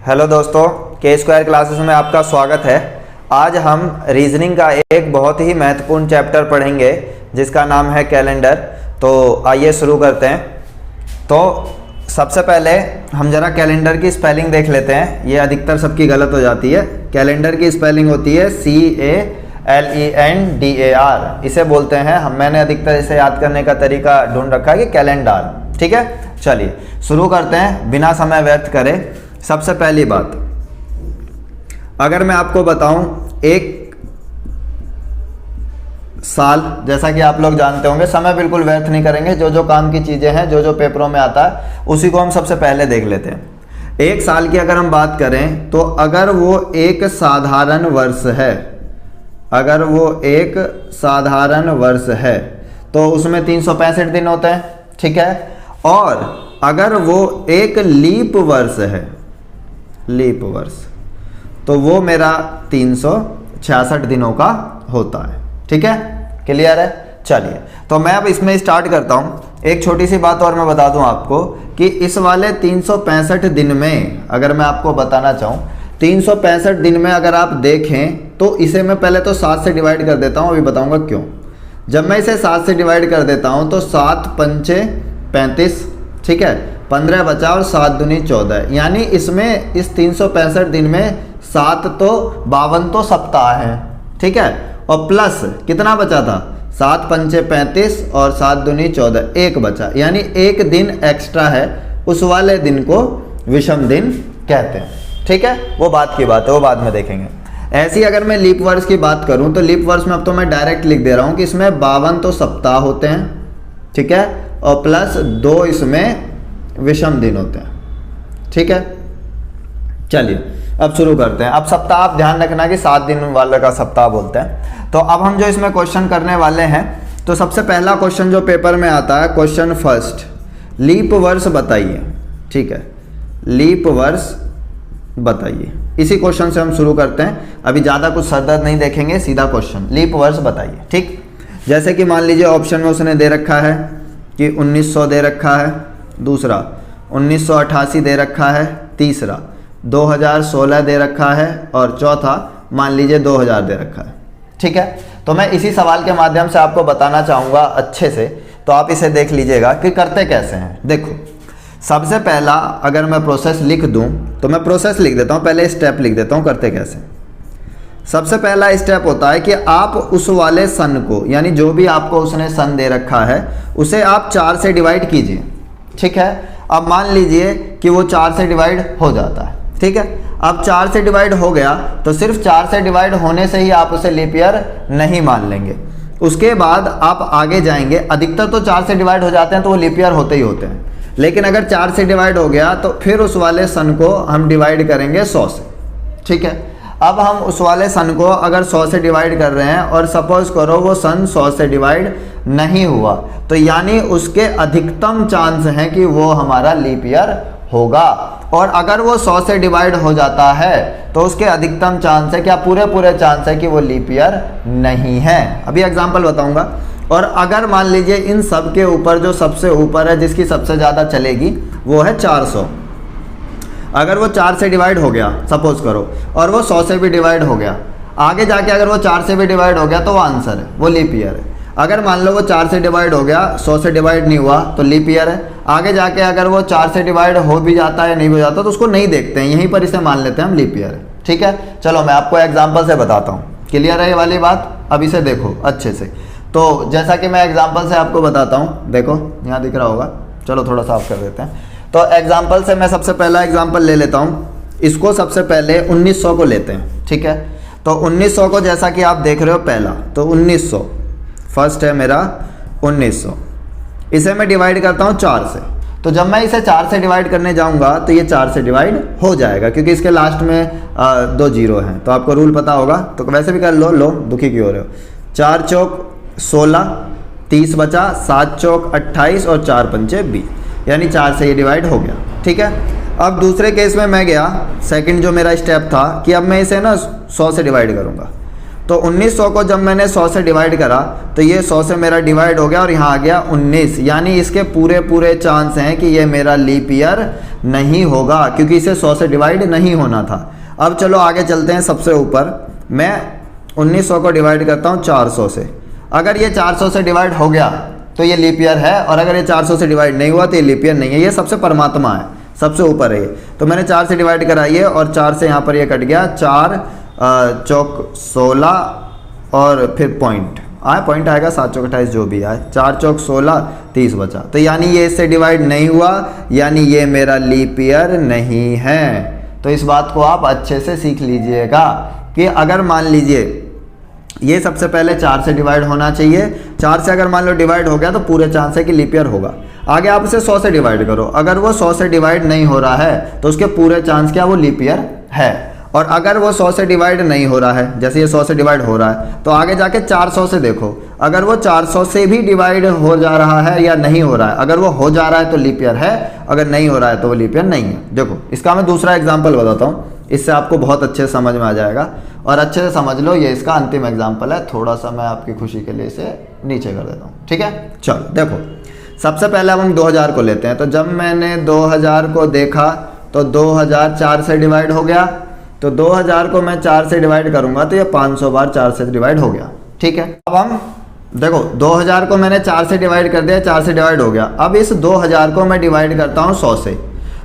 Hello दोस्तों, के square classes में आपका स्वागत है। आज हम रीजनिंग का एक बहुत ही महत्वपूर्ण चैप्टर पढ़ेंगे जिसका नाम है कैलेंडर। तो आइए शुरू करते हैं। तो सबसे पहले हम जरा कैलेंडर की स्पेलिंग देख लेते हैं। ये अधिकतर सबकी गलत हो जाती है। कैलेंडर की स्पेलिंग होती है CALENDAR, इसे बोलते हैं मैंने अधिकतर इसे याद करने का तरीका ढूंढ रखा है कि कैलेंडर। ठीक है, चलिए शुरू करते हैं बिना समय व्यर्थ करे। सबसे पहली बात, अगर मैं आपको बताऊं एक साल, जैसा कि आप लोग जानते होंगे समय बिल्कुल व्यर्थ नहीं करेंगे। जो जो काम की चीज़ें हैं, जो जो पेपरों में आता है उसी को हम सबसे पहले देख लेते हैं। एक साल की अगर हम बात करें तो अगर वो एक साधारण वर्ष है, अगर वो एक साधारण वर्ष है तो उसमें 365 दिन होते हैं। ठीक है, और अगर वो एक लीप वर्ष है, लीप वर्ष, तो वो मेरा 366 दिनों का होता है। ठीक है, क्लियर है। चलिए तो मैं अब इसमें स्टार्ट करता हूँ। एक छोटी सी बात और मैं बता दूं आपको कि इस वाले 365 दिन में अगर मैं आपको बताना चाहूँ, 365 दिन में अगर आप देखें तो इसे मैं पहले तो 7 से डिवाइड कर देता हूँ, अभी बताऊँगा क्यों। जब मैं इसे 7 से डिवाइड कर देता हूँ तो 7 पंचे 35, ठीक है, 15 बचा और 7 दूनी 14, यानी इसमें इस 365 दिन में 7 तो 52 तो सप्ताह हैं। ठीक है, और प्लस कितना बचा था, 7 पंचे 35 और 7 दूनी 14, एक बचा, यानी एक दिन एक्स्ट्रा है। उस वाले दिन को विषम दिन कहते हैं। ठीक है, वो बात की बात है, वो बाद में देखेंगे। ऐसी अगर मैं लीप वर्ष की बात करूं तो लीप वर्ष में अब तो मैं डायरेक्ट लिख दे रहा हूं कि इसमें 52 तो सप्ताह होते हैं। ठीक है, और प्लस 2 इसमें विषम दिन होते हैं। ठीक है, चलिए अब शुरू करते हैं। अब सप्ताह आप ध्यान रखना कि 7 दिन वाले का सप्ताह बोलते हैं। तो अब हम जो इसमें क्वेश्चन करने वाले हैं, तो सबसे पहला क्वेश्चन जो पेपर में आता है, क्वेश्चन फर्स्ट, लीप वर्ष बताइए। ठीक है, लीप वर्ष बताइए। इसी क्वेश्चन से हम शुरू करते हैं। अभी ज़्यादा कुछ सरदर्द नहीं देखेंगे, सीधा क्वेश्चन, लीप वर्ष बताइए। ठीक, जैसे कि मान लीजिए ऑप्शन में उसने दे रखा है कि 1900 दे रखा है, दूसरा 1988 दे रखा है, तीसरा 2016 दे रखा है, और चौथा मान लीजिए 2000 दे रखा है। ठीक है, तो मैं इसी सवाल के माध्यम से आपको बताना चाहूँगा अच्छे से, तो आप इसे देख लीजिएगा कि करते कैसे हैं। देखो, सबसे पहला अगर मैं प्रोसेस लिख दूं तो मैं प्रोसेस लिख देता हूं, पहले स्टेप लिख देता हूं करते कैसे। सबसे पहला स्टेप होता है कि आप उस वाले सन को, यानी जो भी आपको उसने सन दे रखा है, उसे आप 4 से डिवाइड कीजिए। ठीक है, अब मान लीजिए कि वो 4 से डिवाइड हो जाता है। ठीक है, अब 4 से डिवाइड हो गया तो सिर्फ 4 से डिवाइड होने से ही आप उसे लीप ईयर नहीं मान लेंगे। उसके बाद आप आगे जाएंगे, अधिकतर तो 4 से डिवाइड हो जाते हैं तो वो लीप ईयर होते ही होते हैं, लेकिन अगर 4 से डिवाइड हो गया तो फिर उस वाले सन को हम डिवाइड करेंगे 100 से। ठीक है, अब हम उस वाले सन को अगर 100 से डिवाइड कर रहे हैं और सपोज करो वो सन 100 से डिवाइड नहीं हुआ, तो यानी उसके अधिकतम चांस हैं कि वो हमारा लीप ईयर होगा। और अगर वो 100 से डिवाइड हो जाता है तो उसके अधिकतम चांस है, क्या पूरे चांस है कि वो लीप ईयर नहीं है। अभी एग्जांपल बताऊंगा। और अगर मान लीजिए इन सब के ऊपर जो सबसे ऊपर है, जिसकी सबसे ज़्यादा चलेगी, वो है 400। अगर वो 4 से डिवाइड हो गया सपोज करो, और वो 100 से भी डिवाइड हो गया, आगे जाके अगर वो 4 से भी डिवाइड हो गया तो वो आंसर है, वो लीप ईयर है। अगर मान लो वो 4 से डिवाइड हो गया, 100 से डिवाइड नहीं हुआ तो लीप ईयर है। आगे जाके अगर वो 4 से डिवाइड हो भी जाता है, नहीं हो जाता, तो उसको नहीं देखते हैं, यहीं पर इसे मान लेते हैं हम लीप ईयर है। ठीक है, चलो मैं आपको एग्जाम्पल से बताता हूँ। क्लियर है ये वाली बात? अब इसे देखो अच्छे से। तो जैसा कि मैं एग्जाम्पल से आपको बताता हूँ, देखो यहाँ दिख रहा होगा, चलो थोड़ा साफ कर देते हैं। तो एग्जाम्पल से मैं सबसे पहला एग्जाम्पल ले लेता हूँ। इसको सबसे पहले 1900 को लेते हैं। ठीक है, तो 1900 को जैसा कि आप देख रहे हो, पहला तो 1900 फर्स्ट है मेरा 1900, इसे मैं डिवाइड करता हूँ 4 से। तो जब मैं इसे 4 से डिवाइड करने जाऊँगा तो ये 4 से डिवाइड हो जाएगा, क्योंकि इसके लास्ट में 2 जीरो हैं, तो आपको रूल पता होगा, तो वैसे भी कर लो, दुखी क्यों हो रहे हो। 4 चौक 16, 30 बचा, 7 चौक 28 और 4 पंचे 20, यानी 4 से ये डिवाइड हो गया। ठीक है, अब दूसरे केस में मैं गया, सेकंड जो मेरा स्टेप था कि अब मैं इसे ना 100 से डिवाइड करूँगा। तो 1900 को जब मैंने 100 से डिवाइड करा तो ये 100 से मेरा डिवाइड हो गया और यहाँ आ गया 19, यानी इसके पूरे पूरे चांस हैं कि ये मेरा लीप ईयर नहीं होगा, क्योंकि इसे 100 से डिवाइड नहीं होना था। अब चलो आगे चलते हैं। सबसे ऊपर मैं 1900 को डिवाइड करता हूँ 400 से। अगर ये 400 से डिवाइड हो गया तो ये लीप ईयर है, और अगर ये 400 से डिवाइड नहीं हुआ तो ये लीप ईयर नहीं है। ये सबसे परमात्मा है, सबसे ऊपर है। तो मैंने 4 से डिवाइड कराइए और 4 से यहाँ पर ये कट गया, 4 चौक 16 और फिर पॉइंट आएगा 7 चौक 28 जो भी आए, 4 चौक 16 30 बचा। तो यानी ये इससे डिवाइड नहीं हुआ, यानी ये मेरा लीप ईयर नहीं है। तो इस बात को आप अच्छे से सीख लीजिएगा कि अगर मान लीजिए ये सबसे पहले 4 से डिवाइड होना चाहिए, 4 से अगर मान लो डिवाइड हो गया तो पूरे चांस है कि लीप ईयर होगा। आगे आप इसे 100 से डिवाइड करो, अगर वो 100 से डिवाइड नहीं हो रहा है तो उसके पूरे चांस क्या, वो लीप ईयर है। और अगर वो 100 से डिवाइड नहीं हो रहा है, जैसे ये 100 से डिवाइड हो रहा है, तो आगे जाके 400 से देखो, अगर वो 400 से भी डिवाइड हो जा रहा है या नहीं हो रहा है। अगर वो हो जा रहा है तो लीप ईयर है, अगर नहीं हो रहा है तो वो लीप ईयर नहीं है। देखो इसका मैं दूसरा एग्जाम्पल बताता हूँ, इससे आपको बहुत अच्छे से समझ में आ जाएगा, और अच्छे से समझ लो। ये इसका अंतिम एग्जाम्पल है, थोड़ा सा मैं आपकी खुशी के लिए इसे नीचे कर देता हूँ, ठीक है। चलो देखो, सबसे पहले अब हम 2000 को लेते हैं। तो जब मैंने 2000 को देखा तो 2000 4 से डिवाइड हो गया, तो 2000 को मैं 4 से डिवाइड करूंगा तो ये 500 बार 4 से डिवाइड हो गया, ठीक है। अब हम देखो 2000 को मैंने 4 से डिवाइड कर दिया, 4 से डिवाइड हो गया। अब इस 2000 को मैं डिवाइड करता हूँ 100 से,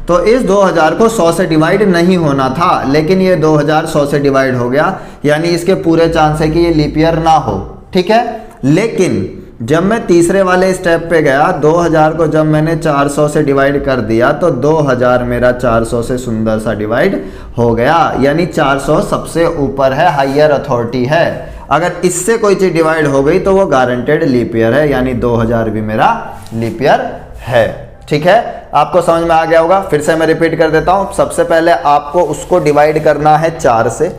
तो इस 2000 को 100 से डिवाइड नहीं होना था, लेकिन ये 2000 100 से डिवाइड हो गया, यानी इसके पूरे चांस है कि ये लीप ईयर ना हो, ठीक है। लेकिन जब मैं तीसरे वाले स्टेप पे गया, 2000 को जब मैंने 400 से डिवाइड कर दिया तो 2000 मेरा 400 से सुंदर सा डिवाइड हो गया, यानी 400 सबसे ऊपर है, हायर अथॉरिटी है। अगर इससे कोई चीज़ डिवाइड हो गई तो वो गारंटेड लीप ईयर है, यानी 2000 भी मेरा लीप ईयर है, ठीक है। आपको समझ में आ गया होगा। फिर से मैं रिपीट कर देता हूँ। सबसे पहले आपको उसको डिवाइड करना है 4 से,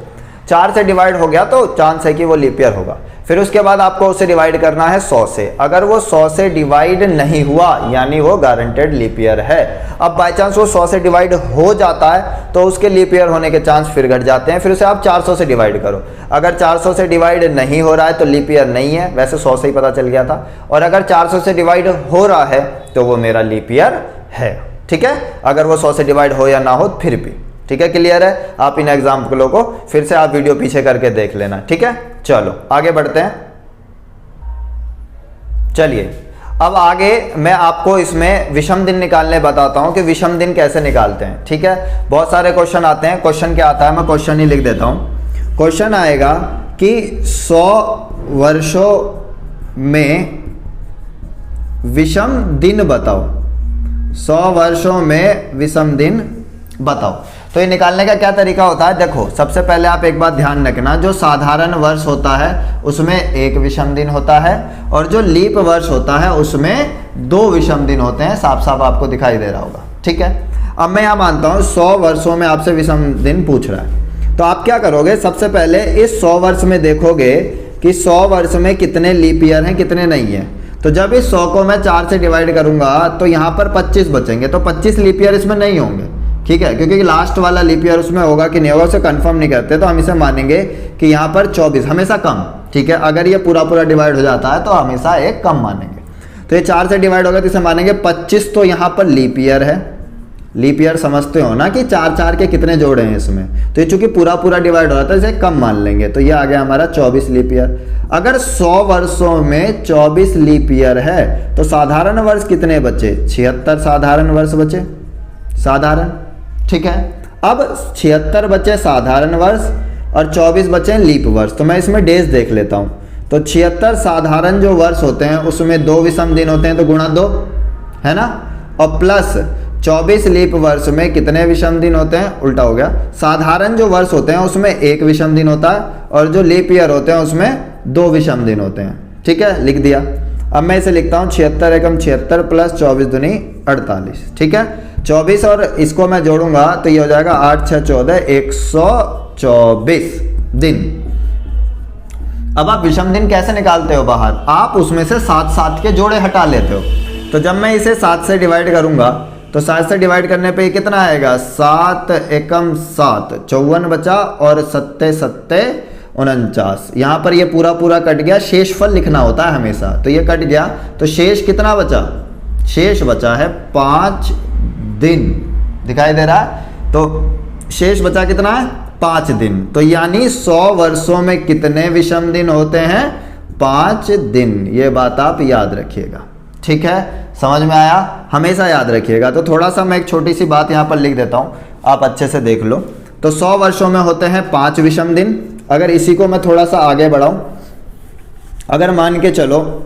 4 से डिवाइड हो गया तो चांस है कि वो लीप ईयर होगा। फिर उसके बाद आपको उसे डिवाइड करना है 100 से, अगर वो 100 से डिवाइड नहीं हुआ यानी वो गारंटेड लीप ईयर है। अब बाय चांस वो 100 से डिवाइड हो जाता है तो उसके लीप ईयर होने के चांस फिर घट जाते हैं। फिर उसे आप 400 से डिवाइड करो, अगर 400 से डिवाइड नहीं हो रहा है तो लीप ईयर नहीं है, वैसे 100 से ही पता चल गया था। और अगर 400 से डिवाइड हो रहा है तो वो मेरा लीप ईयर है, ठीक है। अगर वो 100 से डिवाइड हो या ना हो फिर भी, ठीक है। क्लियर है। आप इन एग्जाम्पलों को फिर से आप वीडियो पीछे करके देख लेना, ठीक है। चलो आगे बढ़ते हैं। चलिए अब आगे मैं आपको इसमें विषम दिन निकालने बताता हूं कि विषम दिन कैसे निकालते हैं, ठीक है। बहुत सारे क्वेश्चन आते हैं। क्वेश्चन क्या आता है, मैं क्वेश्चन ही लिख देता हूं। क्वेश्चन आएगा कि 100 वर्षों में विषम दिन बताओ, 100 वर्षों में विषम दिन बताओ। तो ये निकालने का क्या तरीका होता है, देखो सबसे पहले आप एक बात ध्यान रखना, जो साधारण वर्ष होता है उसमें एक विषम दिन होता है, और जो लीप वर्ष होता है उसमें 2 विषम दिन होते हैं। साफ साफ आपको दिखाई दे रहा होगा, ठीक है। अब मैं यहाँ मानता हूँ 100 वर्षों में आपसे विषम दिन पूछ रहा है, तो आप क्या करोगे, सबसे पहले इस 100 वर्ष में देखोगे कि 100 वर्ष में कितने लीप ईयर हैं कितने नहीं है। तो जब इस 100 को मैं 4 से डिवाइड करूंगा तो यहाँ पर 25 बचेंगे, तो 25 लीप ईयर इसमें नहीं होंगे, ठीक है, क्योंकि लास्ट वाला लीप ईयर उसमें होगा कि नहीं होगा उसे कंफर्म नहीं करते, तो हम इसे मानेंगे कि यहाँ पर 24 हमेशा कम, ठीक है। अगर ये पूरा पूरा डिवाइड हो जाता है तो हमेशा एक कम मानेंगे। तो ये 4 से डिवाइड होगा तो इसे मानेंगे 25, तो यहाँ पर लीप ईयर है। लीप ईयर समझते हो ना कि 4 के कितने जोड़े हैं इसमें, तो ये चूंकि पूरा पूरा डिवाइड हो रहा था इसे कम मान लेंगे, तो ये आ गया हमारा 24 लीप ईयर। अगर 100 वर्षों में 24 लीप ईयर है तो साधारण वर्ष कितने बचे, 76 साधारण वर्ष बचे, साधारण, ठीक है। अब 76 बचे साधारण वर्ष और 24 बचे लीप वर्ष, तो मैं इसमें डेज देख लेता हूं। तो 76 साधारण जो वर्ष होते हैं उसमें 2 विषम दिन होते हैं, तो गुणा 2 है ना, और प्लस 24 लीप वर्ष में कितने विषम दिन होते हैं, उल्टा हो गया। साधारण जो वर्ष होते हैं उसमें 1 विषम दिन होता है, और जो लीप ईयर होते हैं उसमें 2 विषम दिन होते हैं, ठीक है, लिख दिया। अब मैं इसे लिखता हूँ 76 एकम 76 प्लस 24 दूनी 48, ठीक है। 24 और इसको मैं जोड़ूंगा तो ये हो जाएगा 8 6 14 124 दिन। अब आप विषम दिन कैसे निकालते हो बाहर, आप उसमें से 7 के जोड़े हटा लेते हो। तो जब मैं इसे 7 से डिवाइड करूंगा तो 7 से डिवाइड करने पे कितना आएगा, 7 एकम 7 54 बचा, और 7 7 49। यहाँ पर ये पूरा पूरा कट गया, शेषफल लिखना होता है हमेशा, तो ये कट गया, तो शेष कितना बचा, शेष बचा है 5 दिन, दिखाई दे रहा है। तो शेष बचा कितना है, 5 दिन। तो यानी 100 वर्षों में कितने विषम दिन होते हैं, 5 दिन। ये बात आप याद रखिएगा, ठीक है, समझ में आया, हमेशा याद रखिएगा। तो थोड़ा सा मैं एक छोटी सी बात यहाँ पर लिख देता हूँ, आप अच्छे से देख लो। तो 100 वर्षों में होते हैं 5 विषम दिन। अगर इसी को मैं थोड़ा सा आगे बढ़ाऊं, अगर मान के चलो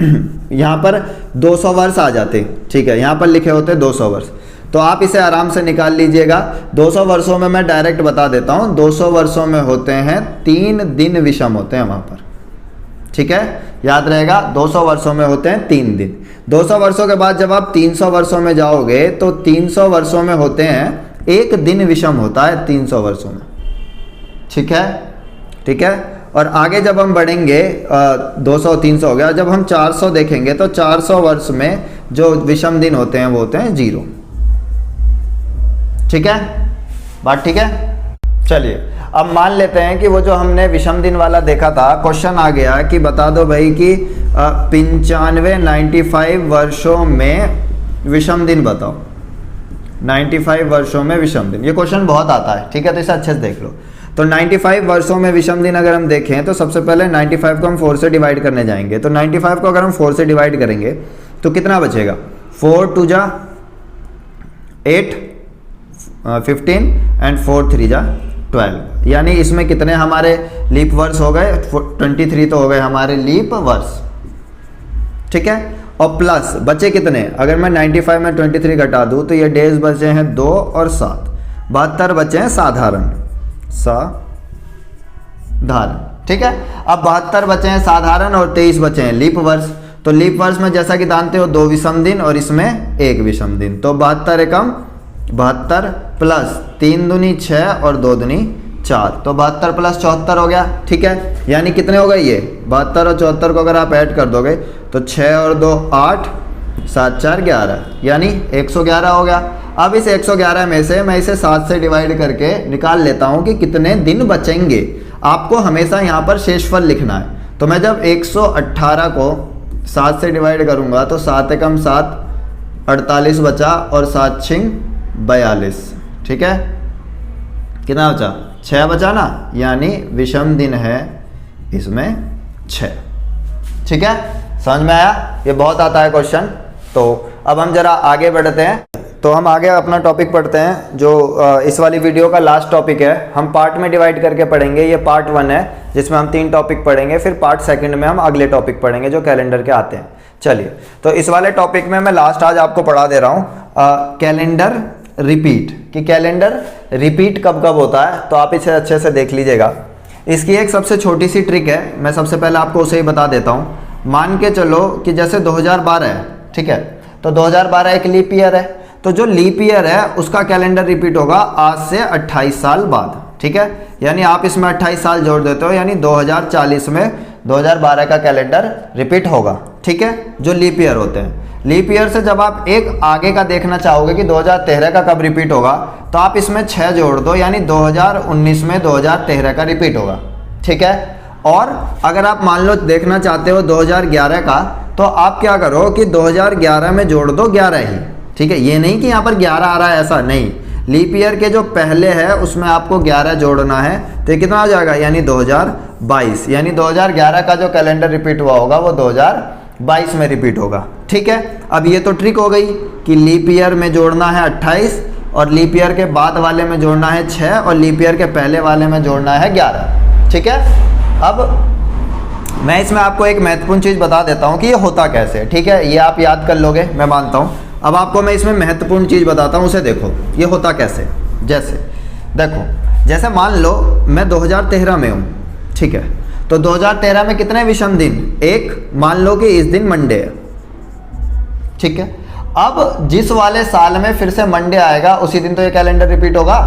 यहाँ पर 200 वर्ष आ जाते, ठीक है, यहाँ पर लिखे होते 200 वर्ष, तो आप इसे आराम से निकाल लीजिएगा। 200 वर्षों में मैं डायरेक्ट बता देता हूँ, 200 वर्षों में होते हैं 3 दिन विषम होते हैं वहाँ पर, ठीक है, याद रहेगा। 200 वर्षों में होते हैं 3 दिन। 200 वर्षों के बाद जब आप 300 वर्षों में जाओगे तो 300 वर्षों में होते हैं 1 दिन विषम होता है 300 वर्षों में, ठीक है, ठीक है। और आगे जब हम बढ़ेंगे 200 300 हो गया, जब हम 400 देखेंगे तो 400 वर्ष में जो विषम दिन होते हैं वो होते हैं 0, ठीक है, बात ठीक है। चलिए अब मान लेते हैं कि वो जो हमने विषम दिन वाला देखा था, क्वेश्चन आ गया कि बता दो भाई कि 95 वर्षों में विषम दिन बताओ, 95 वर्षों में विषम दिन। ये क्वेश्चन बहुत आता है, ठीक है, तो इसे अच्छे से देख लो। तो 95 वर्षों में विषम दिन अगर हम देखें तो सबसे पहले 95 को हम 4 से डिवाइड करने जाएंगे। तो 95 को अगर हम 4 से डिवाइड करेंगे तो कितना बचेगा, 4 2 जा 8 15 एंड 4 3 जा 12, यानी इसमें कितने हमारे लीप वर्ष हो गए, 23 तो हो गए हमारे लीप वर्ष, ठीक है। और प्लस बचे कितने, अगर मैं 95 में 23 घटा दूं तो ये डेज बचे हैं 2 और 7, 72 बचे हैं साधारण, ठीक है। अब 72 बचे हैं साधारण और 23 बचे हैं लीप वर्ष। तो लीप वर्ष में जैसा कि जानते हो 2 विषम दिन और इसमें 1 विषम दिन, तो 72 एकम 72 प्लस 3 दूनी 6 और 2 दूनी 4, तो 72 प्लस 74 हो गया, ठीक है। यानी कितने हो गए ये 72 और 74 को अगर आप ऐड कर दोगे तो 6 और 2 8 7 4 11, यानी 111 हो गया। अब इस 111 में से मैं इसे 7 से डिवाइड करके निकाल लेता हूँ कि कितने दिन बचेंगे। आपको हमेशा यहाँ पर शेषफल लिखना है। तो मैं जब 118 को 7 से डिवाइड करूँगा तो 7 एकम 7 48 बचा और 7 6 42, ठीक है, कितना बचा 6 बचा ना, यानी विषम दिन है इसमें 6, ठीक है, समझ में आया। ये बहुत आता है क्वेश्चन। तो अब हम जरा आगे बढ़ते हैं, तो हम आगे अपना टॉपिक पढ़ते हैं जो इस वाली वीडियो का लास्ट टॉपिक है। हम पार्ट में डिवाइड करके पढ़ेंगे, ये पार्ट 1 है जिसमें हम 3 टॉपिक पढ़ेंगे, फिर पार्ट 2 में हम अगले टॉपिक पढ़ेंगे जो कैलेंडर के आते हैं। चलिए, तो इस वाले टॉपिक में मैं लास्ट आज आपको पढ़ा दे रहा हूँ कैलेंडर रिपीट, कि कैलेंडर रिपीट कब कब होता है, तो आप इसे अच्छे से देख लीजिएगा। इसकी एक सबसे छोटी सी ट्रिक है, मैं सबसे पहले आपको उसे ही बता देता हूँ। मान के चलो कि जैसे 2012 है, ठीक है, तो 2012 एक लीप ईयर है, तो जो लीप ईयर है उसका कैलेंडर रिपीट होगा आज से 28 साल बाद, ठीक है, यानी आप इसमें 28 साल जोड़ देते हो, यानी 2040 में 2012 का कैलेंडर रिपीट होगा, ठीक है, जो लीप ईयर होते हैं। लीप ईयर से जब आप एक आगे का देखना चाहोगे कि 2013 का कब रिपीट होगा, तो आप इसमें 6 जोड़ दो, यानी 2019 में 2013 का रिपीट होगा, ठीक है। और अगर आप मान लो देखना चाहते हो 2011 का, तो आप क्या करो कि 2011 में जोड़ दो 11 ही, ठीक है, ये नहीं कि यहाँ पर 11 आ रहा है, ऐसा नहीं, लीप ईयर के जो पहले है उसमें आपको 11 जोड़ना है, तो ये कितना आ जाएगा, यानी 2022, यानी 2011 का जो कैलेंडर रिपीट हुआ होगा वो 2022 में रिपीट होगा, ठीक है। अब ये तो ट्रिक हो गई कि लीप ईयर में जोड़ना है 28 और लीप ईयर के बाद वाले में जोड़ना है 6 और लीप ईयर के पहले वाले में जोड़ना है 11, ठीक है। अब मैं इसमें आपको एक महत्वपूर्ण चीज़ बता देता हूँ कि ये होता कैसे, ठीक है, ये आप याद कर लोगे, मैं मानता हूँ। अब आपको मैं इसमें महत्वपूर्ण चीज़ बताता हूँ, उसे देखो ये होता कैसे। जैसे देखो, जैसे मान लो मैं 2013 में हूँ, ठीक है, तो 2013 में कितने विषम दिन, एक, मान लो कि इस दिन मंडे है, ठीक है। अब जिस वाले साल में फिर से मंडे आएगा उसी दिन तो ये कैलेंडर रिपीट होगा।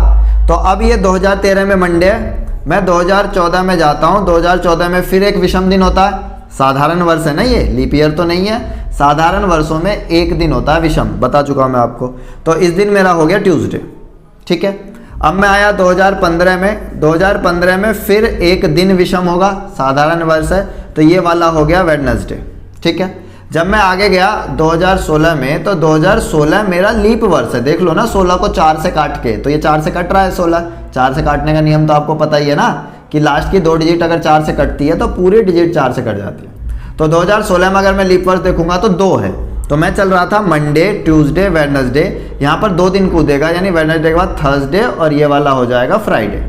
तो अब ये 2013 में मंडे है, मैं 2014 में जाता हूँ, 2014 में फिर एक विषम दिन होता है, साधारण वर्ष है ना, ये लीप ईयर तो नहीं है, साधारण वर्षों में एक दिन होता है विषम, बता चुका हूँ मैं आपको। तो इस दिन मेरा हो गया ट्यूसडे, ठीक है। अब मैं आया 2015 में, 2015 में फिर एक दिन विषम होगा, साधारण वर्ष है, तो ये वाला हो गया वेडनेसडे, ठीक है। जब मैं आगे गया 2016 में, तो 2016 मेरा लीप वर्ष है, देख लो ना, 16 को 4 से काट के, तो ये 4 से कट रहा है, 16 4 से काटने का नियम तो आपको पता ही है ना, कि लास्ट की 2 डिजिट अगर 4 से कटती है तो पूरी डिजिट 4 से कट जाती है। तो 2016 में अगर मैं लीप वर्ष देखूंगा तो 2 है, तो मैं चल रहा था मंडे, ट्यूसडे, वेडनेसडे, यहाँ पर 2 दिन कूदेगा, यानी वेडनेसडे के बाद थर्सडे और ये वाला हो जाएगा फ्राइडे,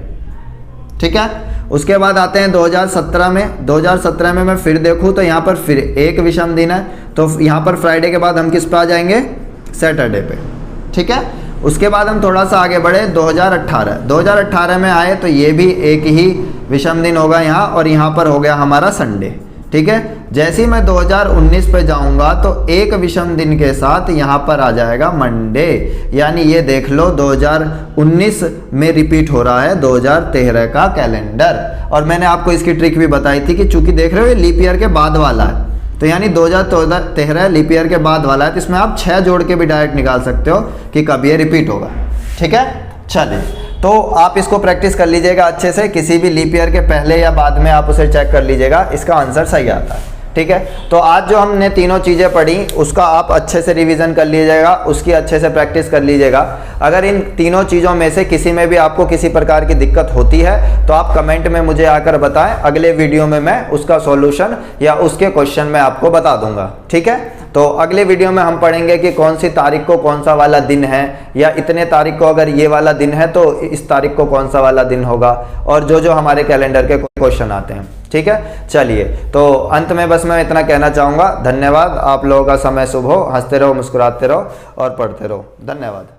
ठीक है। उसके बाद आते हैं 2017 में, 2017 में मैं फिर देखूँ तो यहाँ पर फिर एक विषम दिन है, तो यहाँ पर फ्राइडे के बाद हम किस पे आ जाएंगे, सैटरडे पे, ठीक है। उसके बाद हम थोड़ा सा आगे बढ़े 2018 में आए, तो ये भी एक ही विषम दिन होगा यहाँ, और यहाँ पर हो गया हमारा संडे, ठीक है। जैसे ही मैं 2019 पे जाऊंगा तो एक विषम दिन के साथ यहाँ पर आ जाएगा मंडे, यानी ये देख लो 2019 में रिपीट हो रहा है 2013 का कैलेंडर। और मैंने आपको इसकी ट्रिक भी बताई थी कि चूंकि देख रहे हो ये लीप ईयर के बाद वाला है, तो यानी 2013 लीप ईयर के बाद वाला है, तो इसमें आप 6 जोड़ के भी डायरेक्ट निकाल सकते हो कि कब ये रिपीट होगा, ठीक है। चलिए, तो आप इसको प्रैक्टिस कर लीजिएगा अच्छे से, किसी भी लीप ईयर के पहले या बाद में आप उसे चेक कर लीजिएगा, इसका आंसर सही आता है, ठीक है। तो आज जो हमने तीनों चीज़ें पढ़ी उसका आप अच्छे से रिवीजन कर लीजिएगा, उसकी अच्छे से प्रैक्टिस कर लीजिएगा। अगर इन तीनों चीज़ों में से किसी में भी आपको किसी प्रकार की दिक्कत होती है तो आप कमेंट में मुझे आकर बताएं, अगले वीडियो में मैं उसका सॉल्यूशन या उसके क्वेश्चन मैं आपको बता दूंगा, ठीक है। तो अगले वीडियो में हम पढ़ेंगे कि कौन सी तारीख को कौन सा वाला दिन है, या इतने तारीख को अगर ये वाला दिन है तो इस तारीख को कौन सा वाला दिन होगा, और जो जो हमारे कैलेंडर के क्वेश्चन आते हैं, ठीक है। चलिए, तो अंत में बस मैं इतना कहना चाहूँगा, धन्यवाद। आप लोगों का समय शुभ हो, हंसते रहो, मुस्कुराते रहो और पढ़ते रहो। धन्यवाद।